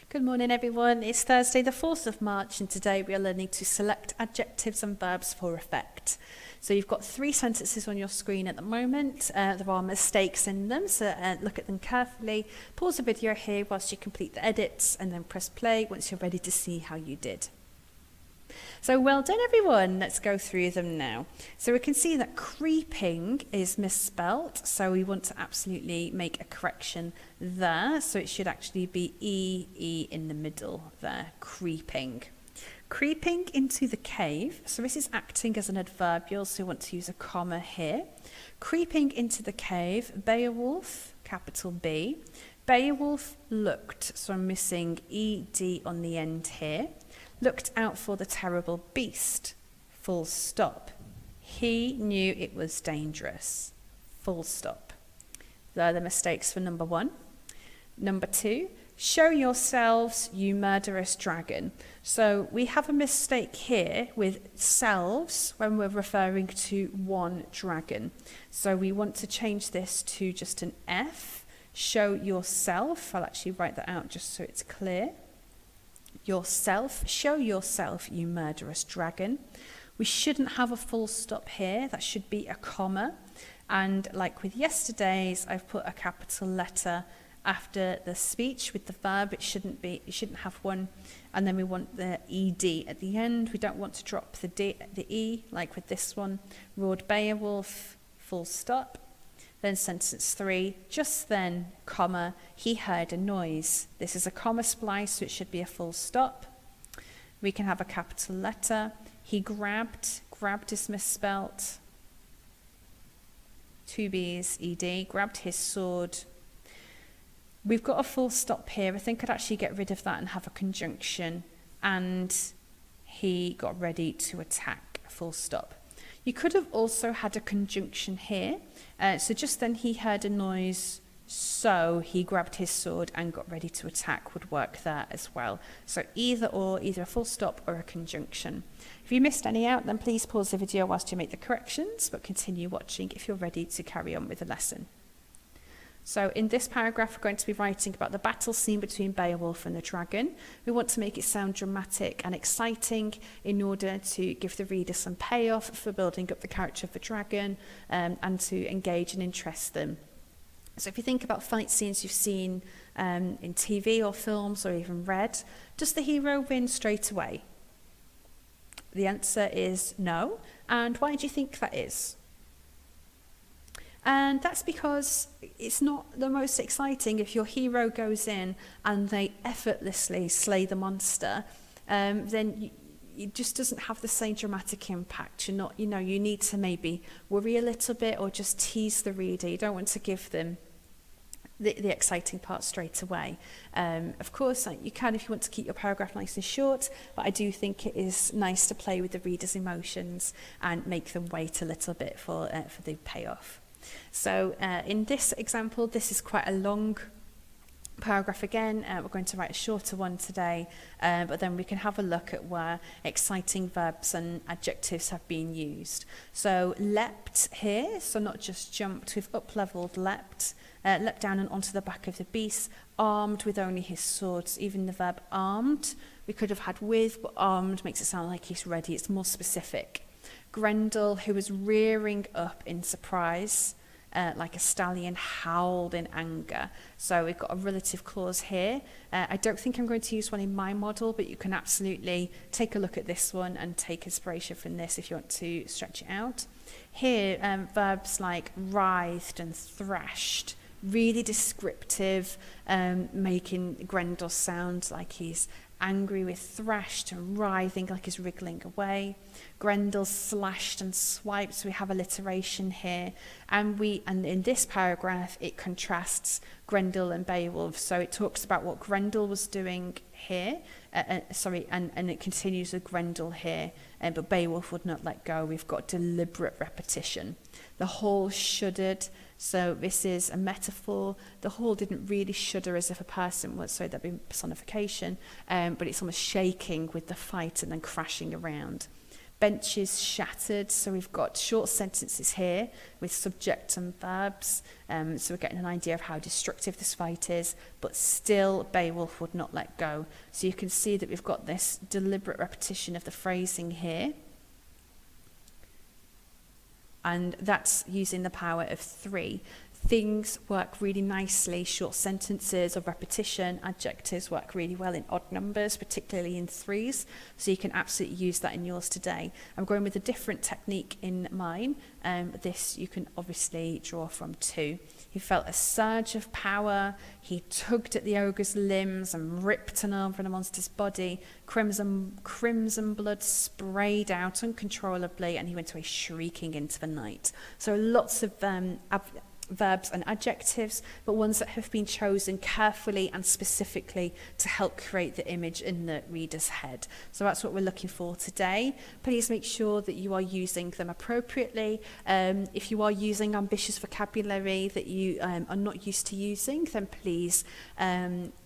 Good morning, everyone. It's Thursday, the 4th of March, and today we are learning to select adjectives and verbs for effect. So you've got 3 sentences on your screen at the moment. There are mistakes in them, so look at them carefully. Pause the video here whilst you complete the edits, and then press play once you're ready to see how you did. So well done, everyone. Let's go through them now. So we can see that creeping is misspelt, so we want to absolutely make a correction there. So it should actually be E in the middle there, creeping. Creeping into the cave, so this is acting as an adverbial, so we want to use a comma here. Creeping into the cave, Beowulf, capital B. Beowulf looked, so I'm missing ED on the end here. Looked out for the terrible beast, full stop. He knew it was dangerous, full stop. There are the mistakes for number 1. Number 2, show yourselves, you murderous dragon. So we have a mistake here with selves when we're referring to one dragon. So we want to change this to just an F, show yourself. I'll actually write that out just so it's clear. Yourself, show yourself, you murderous dragon. We shouldn't have a full stop here, that should be a comma. And like with yesterday's, I've put a capital letter after the speech with the verb. It shouldn't have one. And then we want the ED at the end. We don't want to drop the E, like with this one. Roared Beowulf, full stop. Then sentence 3, just then, comma, he heard a noise. This is a comma splice, so it should be a full stop. We can have a capital letter. He grabbed is misspelt. 2 B's, ED, grabbed his sword. We've got a full stop here. I think I'd actually get rid of that and have a conjunction. And he got ready to attack, full stop. You could have also had a conjunction here. So just then he heard a noise, so he grabbed his sword and got ready to attack would work there as well. So either or, either a full stop or a conjunction. If you missed any out, then please pause the video whilst you make the corrections, but continue watching if you're ready to carry on with the lesson. So in this paragraph, we're going to be writing about the battle scene between Beowulf and the dragon. We want to make it sound dramatic and exciting in order to give the reader some payoff for building up the character of the dragon and to engage and interest them. So if you think about fight scenes you've seen in TV or films or even read, does the hero win straight away? The answer is no. And why do you think that is? And that's because it's not the most exciting if your hero goes in and they effortlessly slay the monster, then it just doesn't have the same dramatic impact. You need to maybe worry a little bit or just tease the reader. You don't want to give them the exciting part straight away. Of course, you can if you want to keep your paragraph nice and short, but I do think it is nice to play with the reader's emotions and make them wait a little bit for the payoff. So in this example, this is quite a long paragraph again. We're going to write a shorter one today, but then we can have a look at where exciting verbs and adjectives have been used. So leapt here, so not just jumped, we've up-leveled leapt, leapt down and onto the back of the beast, armed with only his swords. Even the verb armed, we could have had with, but armed makes it sound like he's ready. It's more specific. Grendel, who was rearing up in surprise, like a stallion, howled in anger. So we've got a relative clause here. I don't think I'm going to use one in my model, but you can absolutely take a look at this one and take inspiration from this if you want to stretch it out. Here, verbs like writhed and thrashed, really descriptive, making Grendel sound like he's angry, with thrashed and writhing like he's wriggling away. Grendel slashed and swiped, so we have alliteration here. And in this paragraph, it contrasts Grendel and Beowulf. So it talks about what Grendel was doing here, and it continues with Grendel here, but Beowulf would not let go. We've got deliberate repetition. The hall shuddered, so this is a metaphor. The hall didn't really shudder as if a person would, so there'd be personification, but it's almost shaking with the fight and then crashing around. benches shattered. So we've got short sentences here with subject and verbs. So we're getting an idea of how destructive this fight is, but still Beowulf would not let go. So you can see that we've got this deliberate repetition of the phrasing here. And that's using the power of 3. Things work really nicely. Short sentences of repetition, adjectives work really well in odd numbers, particularly in 3s. So you can absolutely use that in yours today. I'm going with a different technique in mine. This you can obviously draw from 2. He felt a surge of power. He tugged at the ogre's limbs and ripped an arm from the monster's body. Crimson blood sprayed out uncontrollably, and he went away shrieking into the night. So lots of verbs and adjectives, but ones that have been chosen carefully and specifically to help create the image in the reader's head. So that's what we're looking for today. Please make sure that you are using them appropriately. If you are using ambitious vocabulary that you are not used to using, then please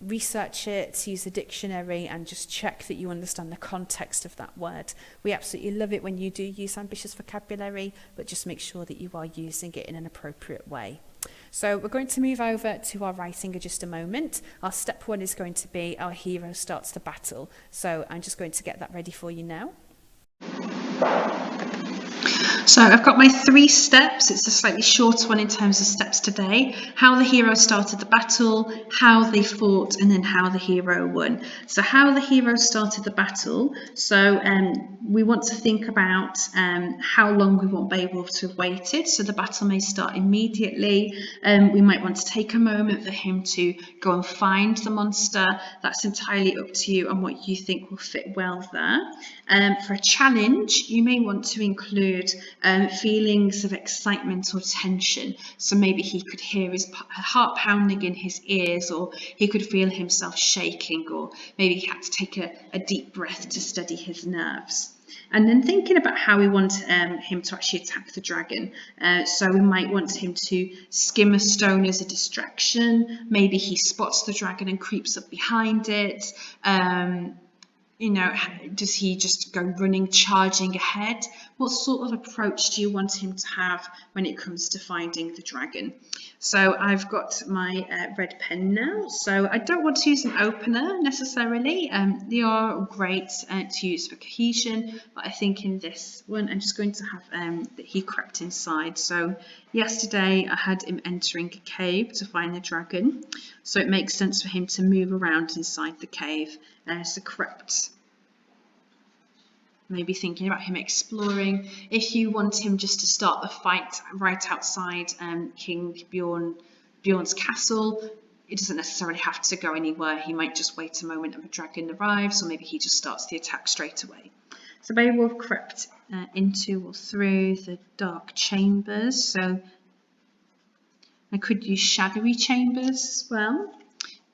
research it, use a dictionary, and just check that you understand the context of that word. We absolutely love it when you do use ambitious vocabulary, but just make sure that you are using it in an appropriate way. So we're going to move over to our writing in just a moment. Our step 1 is going to be our hero starts the battle. So I'm just going to get that ready for you now. So I've got my 3 steps. It's a slightly shorter one in terms of steps today. How the hero started the battle, how they fought, and then how the hero won. So how the hero started the battle. So we want to think about how long we want Beowulf to have waited. So the battle may start immediately. We might want to take a moment for him to go and find the monster. That's entirely up to you and what you think will fit well there. For a challenge, you may want to include feelings of excitement or tension. So maybe he could hear his heart pounding in his ears, or he could feel himself shaking, or maybe he had to take a deep breath to steady his nerves. And then thinking about how we want him to actually attack the dragon. So we might want him to skim a stone as a distraction. Maybe he spots the dragon and creeps up behind it. Does he just go running, charging ahead? What sort of approach do you want him to have when it comes to finding the dragon? So I've got my red pen now. So I don't want to use an opener necessarily. They are great to use for cohesion, but I think in this one I'm just going to have that he crept inside. So yesterday I had him entering a cave to find the dragon. So it makes sense for him to move around inside the cave. So crept. Maybe thinking about him exploring. If you want him just to start the fight right outside King Bjorn's castle, it doesn't necessarily have to go anywhere. He might just wait a moment and the dragon arrives, or maybe he just starts the attack straight away. So Beowulf crept into or through the dark chambers. So I could use shadowy chambers as well.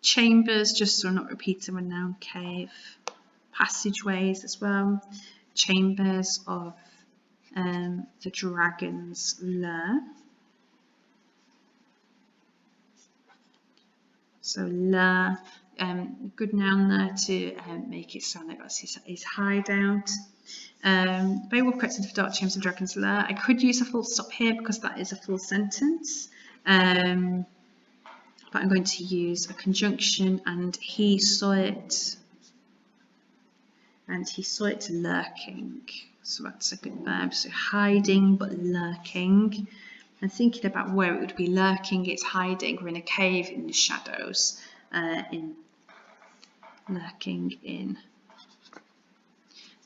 Chambers, just so I'm not repeating a noun, cave. Passageways as well. Chambers of the dragon's lair. So lair, good noun there to make it sound like that's his hideout. Beowulf crept into the dark chambers of the dragon's lair. I could use a full stop here because that is a full sentence. But I'm going to use a conjunction, and he saw it. And he saw it lurking. So that's a good verb. So hiding but lurking. And thinking about where it would be lurking, it's hiding. We're in a cave in the shadows. Lurking in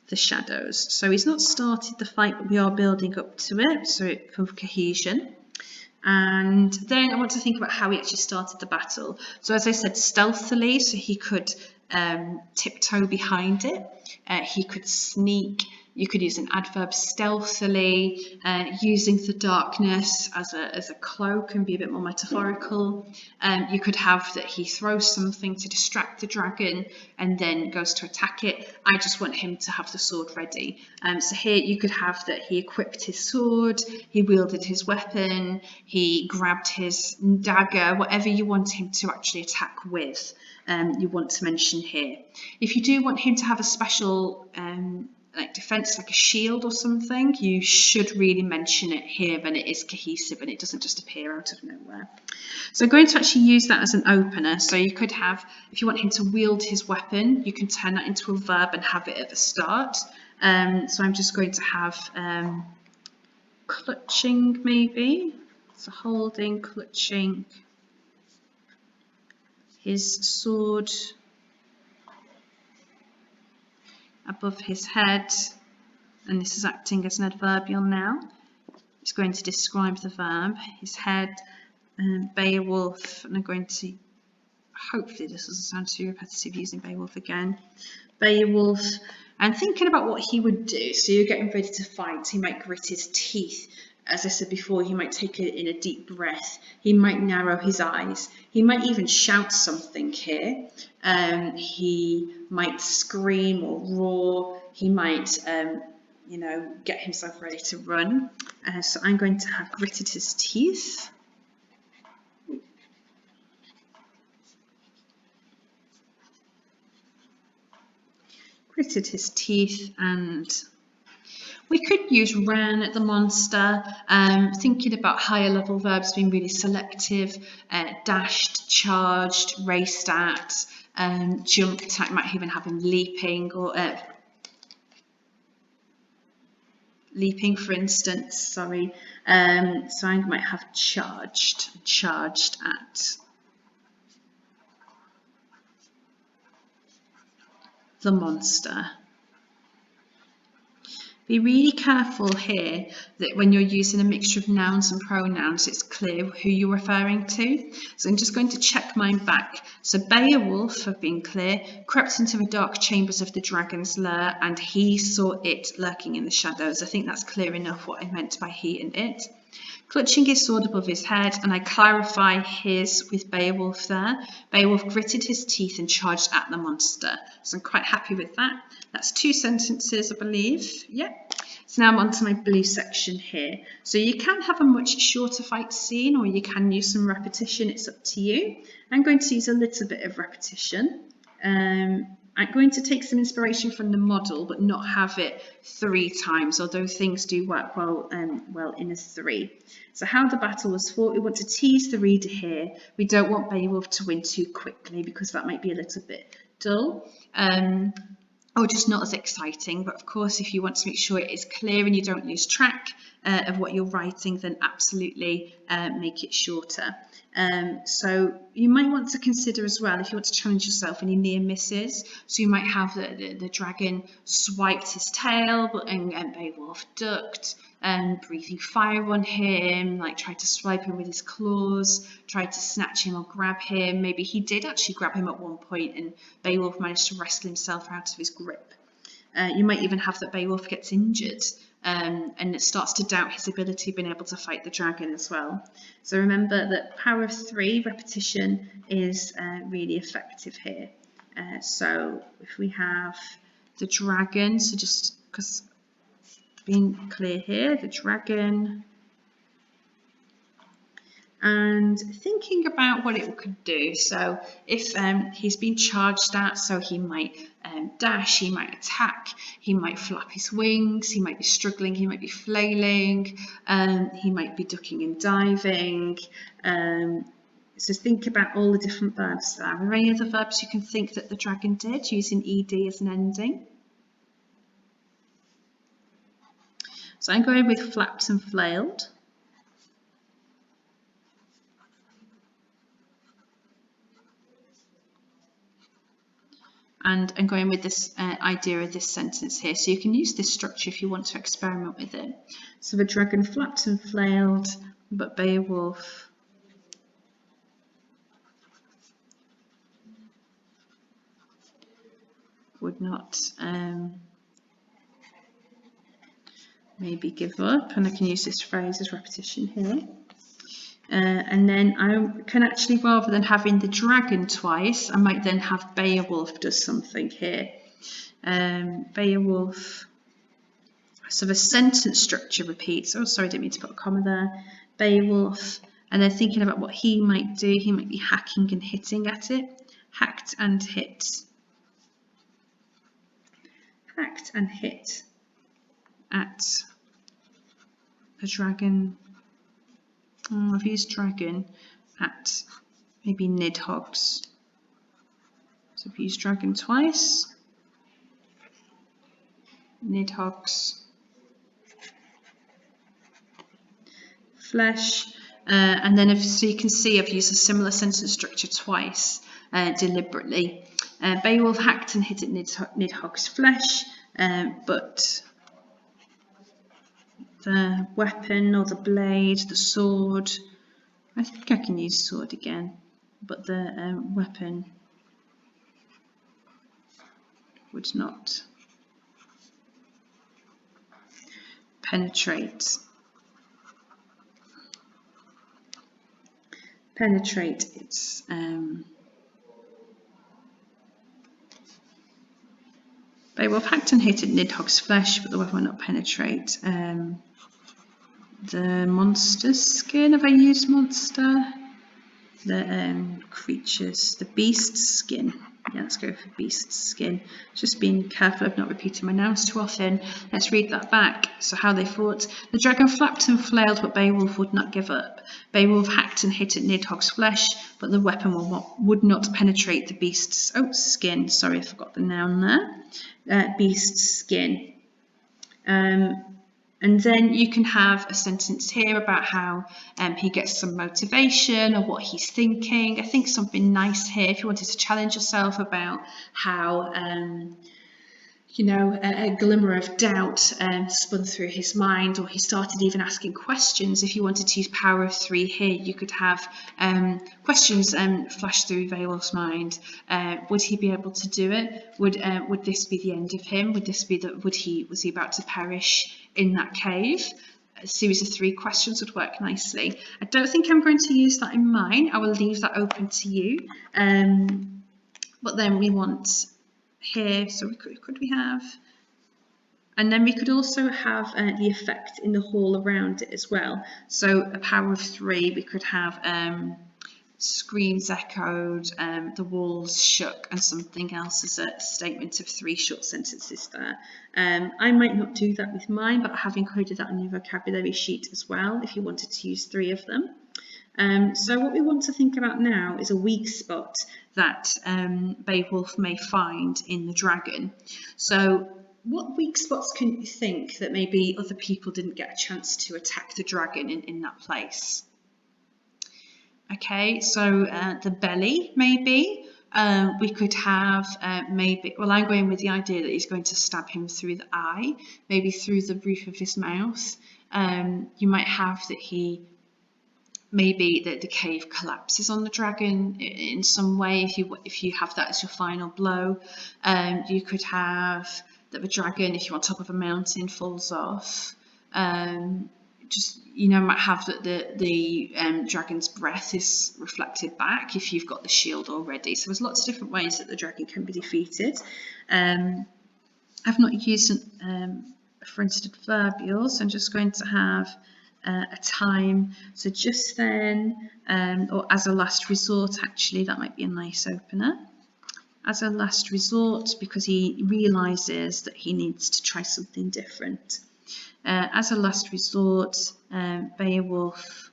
the shadows. So he's not started the fight, but we are building up to it. So for cohesion. And then I want to think about how he actually started the battle. So as I said, stealthily, so he could tiptoe behind it. He could sneak. You could use an adverb, stealthily, using the darkness as a cloak and be a bit more metaphorical. You could have that he throws something to distract the dragon and then goes to attack it. I just want him to have the sword ready. So here you could have that he equipped his sword, he wielded his weapon, he grabbed his dagger, whatever you want him to actually attack with. You want to mention here. If you do want him to have a special like defense, like a shield or something, you should really mention it here, and it is cohesive and it doesn't just appear out of nowhere. So I'm going to actually use that as an opener. So you could have, if you want him to wield his weapon, you can turn that into a verb and have it at the start. So I'm just going to have clutching, maybe. So holding, clutching his sword above his head, and this is acting as an adverbial now. It's going to describe the verb, his head, Beowulf, and I'm going to, hopefully this doesn't sound too repetitive using Beowulf again. Beowulf, and thinking about what he would do. So you're getting ready to fight, he might grit his teeth. As I said before, he might take it in a deep breath. He might narrow his eyes. He might even shout something here. He might scream or roar. He might, you know, get himself ready to run. So I'm going to have gritted his teeth. Gritted his teeth, and we could use ran at the monster, thinking about higher level verbs being really selective, dashed, charged, raced at, jumped at, might even have him leaping, or leaping, for instance, sorry. So I might have charged at the monster. Be really careful here that when you're using a mixture of nouns and pronouns, it's clear who you're referring to. So I'm just going to check mine back. So Beowulf, I've been clear, crept into the dark chambers of the dragon's lair, and he saw it lurking in the shadows. I think that's clear enough what I meant by he and it. Clutching his sword above his head, and I clarify his with Beowulf there. Beowulf gritted his teeth and charged at the monster. So I'm quite happy with that. That's 2 sentences, I believe. Yep. So now I'm onto my blue section here. So you can have a much shorter fight scene, or you can use some repetition. It's up to you. I'm going to use a little bit of repetition. I'm going to take some inspiration from the model, but not have it 3 times, although things do work well, well in a 3. So how the battle was fought, we want to tease the reader here. We don't want Beowulf to win too quickly, because that might be a little bit dull. Or just not as exciting, but of course if you want to make sure it is clear and you don't lose track of what you're writing, then absolutely make it shorter. So you might want to consider as well, if you want to challenge yourself, any near misses. So you might have the dragon swiped his tail, and Beowulf ducked, breathing fire on him, like tried to swipe him with his claws, tried to snatch him or grab him. Maybe he did actually grab him at one point and Beowulf managed to wrestle himself out of his grip. You might even have that Beowulf gets injured, and it starts to doubt his ability of being able to fight the dragon as well. So remember that power of 3, repetition, is really effective here. So if we have the dragon, so just because being clear here, the dragon, and thinking about what it could do. So if he's been charged at, so he might dash, he might attack, he might flap his wings, he might be struggling, he might be flailing, he might be ducking and diving. So think about all the different verbs there. Are there any other verbs you can think that the dragon did, using ed as an ending? So I'm going with flapped and flailed. And I'm going with this idea of this sentence here. So you can use this structure if you want to experiment with it. So the dragon flapped and flailed, but Beowulf would not maybe give up. And I can use this phrase as repetition here. And then I can actually, rather than having the dragon twice, I might then have Beowulf does something here. Beowulf, so the sentence structure repeats. Oh, sorry, I didn't mean to put a comma there. Beowulf, and then thinking about what he might do, he might be hacking and hitting at it. Hacked and hit. hacked and hit at a dragon. I've used dragon at maybe Nidhogg's. So I've used dragon twice. Nidhogg's flesh. And then so you can see I've used a similar sentence structure twice deliberately. Beowulf hacked and hit at Nidhogg's flesh, but the weapon or the blade, the sword, I think I can use sword again, but the weapon would not penetrate its Beowulf hacked and hit at Nidhogg's flesh, but the weapon will not penetrate the monster's skin. Have I used monster? The creature's, the beast's skin. Yeah, let's go for beast's skin. Just being careful of not repeating my nouns too often. Let's read that back. So how they fought. The dragon flapped and flailed, but Beowulf would not give up. Beowulf hacked and hit at Nidhogg's flesh, but the weapon would not penetrate the beast's skin. Sorry, I forgot the noun there. Beast's skin. And then you can have a sentence here about how he gets some motivation or what he's thinking. I think something nice here, if you wanted to challenge yourself about how, a glimmer of doubt spun through his mind, or he started even asking questions. If you wanted to use power of 3 here, you could have questions flash through Beowulf's mind. Would he be able to do it? Would this be the end of him? Would this be that? Was he about to perish in that cave? A series of 3 questions would work nicely. I don't think I'm going to use that in mine. I will leave that open to you. But then we want here, so could we have, and then we could also have the effect in the hall around it as well. So a power of 3, we could have screams echoed, the walls shook, and something else as a statement of 3 short sentences there. I might not do that with mine, but I have included that on your vocabulary sheet as well if you wanted to use 3 of them. So what we want to think about now is a weak spot that Beowulf may find in the dragon. So what weak spots can you think that maybe other people didn't get a chance to attack the dragon in that place? Okay, so the belly maybe. We could have maybe, well, I'm going with the idea that he's going to stab him through the eye, maybe through the roof of his mouth. You might have that maybe that the cave collapses on the dragon in some way, if you have that as your final blow. You could have that the dragon, if you're on top of a mountain, falls off. Might have that the dragon's breath is reflected back if you've got the shield already. So there's lots of different ways that the dragon can be defeated. I've not used a forensic adverbial, so I'm just going to have a time, so just then, or as a last resort. Actually, that might be a nice opener. As a last resort, because he realises that he needs to try something different. As a last resort, Beowulf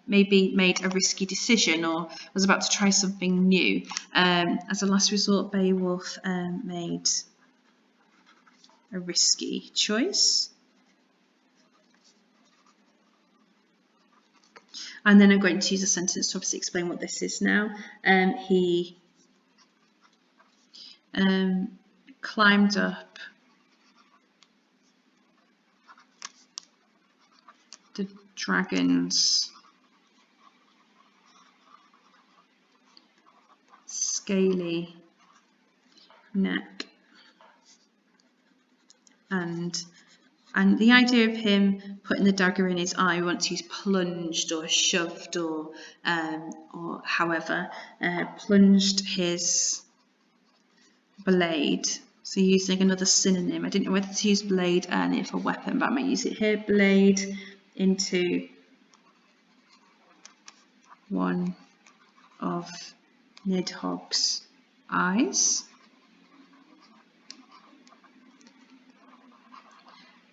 maybe made a risky decision or was about to try something new. As a last resort, Beowulf made a risky choice. And then I'm going to use a sentence to obviously explain what this is now. He climbed up the dragon's scaly neck, and the idea of him putting the dagger in his eye, once he's plunged or shoved or however, plunged his blade. So using another synonym. I didn't know whether to use blade earlier for weapon, but I might use it here. Blade into one of Nidhogg's eyes.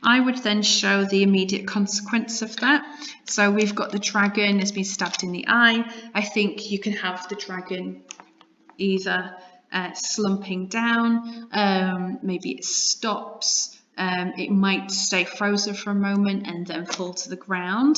I would then show the immediate consequence of that. So we've got the dragon has been stabbed in the eye. I think you can have the dragon either slumping down, maybe it stops, it might stay frozen for a moment and then fall to the ground.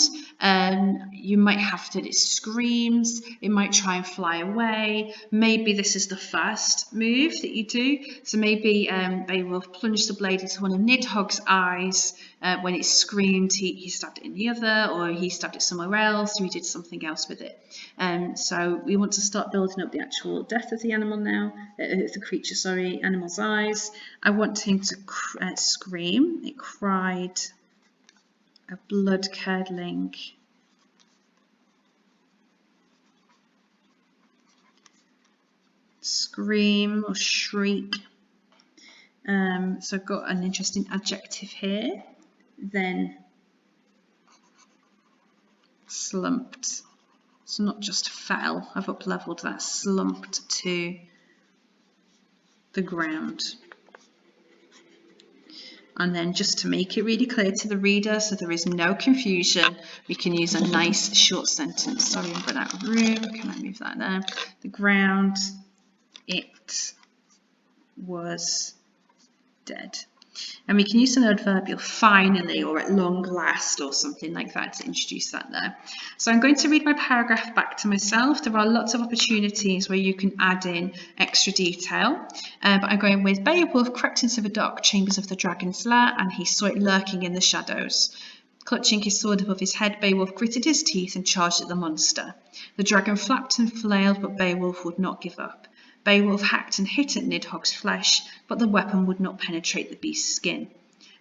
You might have that it screams, it might try and fly away. Maybe this is the first move that you do. So maybe Beowulf plunged the blade into one of Nidhogg's eyes. When it screamed, he stabbed it in the other, or he stabbed it somewhere else, or he did something else with it. So we want to start building up the actual death of the animal now, the creature, sorry, animal's eyes. I want him to scream. It cried a blood-curdling scream or shriek. So I've got an interesting adjective here. Then slumped. So not just fell, I've up-leveled that, slumped to the ground. And then just to make it really clear to the reader so there is no confusion, we can use a nice short sentence. Sorry, I'm going out of room. Can I move that there? The ground, it was dead. And we can use an adverbial finally or at long last or something like that to introduce that there. So I'm going to read my paragraph back to myself. There are lots of opportunities where you can add in extra detail, but I'm going with Beowulf crept into the dark chambers of the dragon's lair and he saw it lurking in the shadows. Clutching his sword above his head, Beowulf gritted his teeth and charged at the monster. The dragon flapped and flailed, but Beowulf would not give up. Beowulf hacked and hit at Nidhogg's flesh, but the weapon would not penetrate the beast's skin.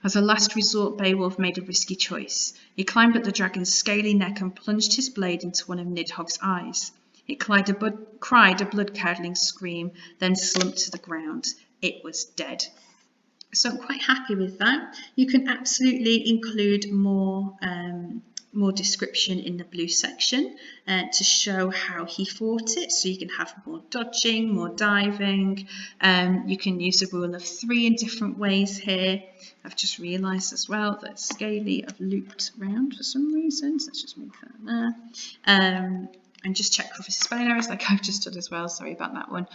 As a last resort, Beowulf made a risky choice. He climbed up the dragon's scaly neck and plunged his blade into one of Nidhogg's eyes. It cried a blood-curdling scream, then slumped to the ground. It was dead. So I'm quite happy with that. You can absolutely include more description in the blue section to show how he fought it, so you can have more dodging, more diving. You can use a rule of 3 in different ways here. I've just realised as well that scaly I've looped round for some reason, so let's just make that there. And just check for spelling errors like I've just done as well, sorry about that one.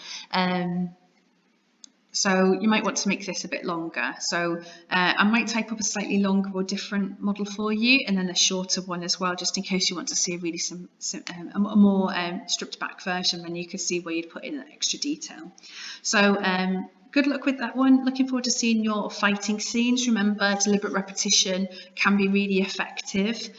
So you might want to make this a bit longer. So I might type up a slightly longer or different model for you and then a shorter one as well, just in case you want to see a really a more stripped back version, then you can see where you'd put in extra detail. So good luck with that one. Looking forward to seeing your fighting scenes. Remember, deliberate repetition can be really effective.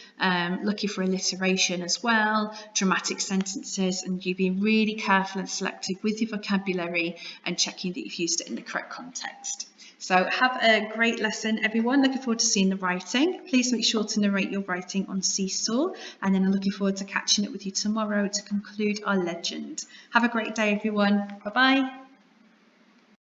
Looking for alliteration as well, dramatic sentences, and you being really careful and selective with your vocabulary and checking that you've used it in the correct context. So have a great lesson, everyone. Looking forward to seeing the writing. Please make sure to narrate your writing on Seesaw, and then I'm looking forward to catching up with you tomorrow to conclude our legend. Have a great day, everyone. Bye-bye.